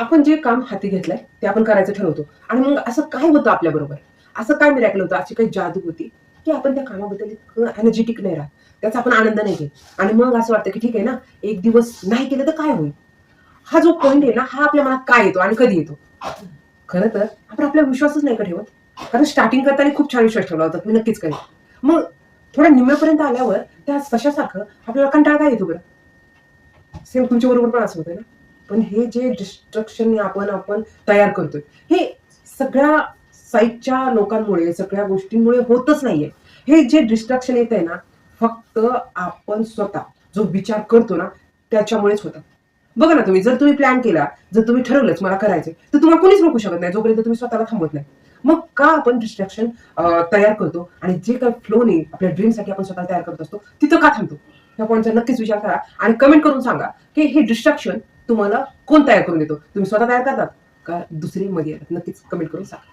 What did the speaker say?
आपण जे काम हाती घेतलंय ते आपण करायचं ठरवतो आणि मग असं काय होतं आपल्याबरोबर, असं काय मिरॅकल होतं, अशी काही जादू होती की आपण त्या कामाबद्दल इतकं एनर्जेटिक नाही राहत, त्याचा आपण आनंद नाही घेत आणि मग असं वाटतं की ठीक आहे ना, एक दिवस नाही केलं तर काय होईल. हा जो पॉइंट आहे ना, हा आपल्या मनात काय येतो आणि कधी येतो. खरं तर आपण आपला विश्वासच नाही का ठेवत. कारण स्टार्टिंग करताना खूप छान विश्वास ठेवला होता, मी नक्कीच करेन. मग थोड्या निम्म्यापर्यंत आल्यावर त्या तशासारखं आपल्याला कंटाळा काय येतो बरं. सेम तुमच्या बरोबर पण असं होतं ना. पण हे जे डिस्ट्रक्शन आपण आपण तयार करतोय, हे सगळ्या साईटच्या लोकांमुळे, सगळ्या गोष्टींमुळे होतच नाहीये. हे जे डिस्ट्रक्शन येतंय ना, फक्त आपण स्वतः जो विचार करतो ना, त्याच्यामुळेच होतं. बघा ना तुम्ही, जर तुम्ही प्लॅन केला, जर तुम्ही ठरवलंच मला करायचंय, तर तुम्हाला कोणीच रोखू शकत नाही, जोपर्यंत तुम्ही स्वतःला थांबवत नाही. मग का आपण डिस्ट्रॅक्शन तयार करतो आणि जे काही फ्लोने आपल्या ड्रीमसाठी आपण स्वतःला तयार करत असतो, तिथं का थांबतो? या पॉइंटचा नक्कीच विचार करा आणि कमेंट करून सांगा, की हे डिस्ट्रॅक्शन तुम्हाला कोण तयार करून देतो? तुम्ही स्वतः तयार करतात का दुसरे मध्ये येतात? नक्कीच कमेंट करून सांगा.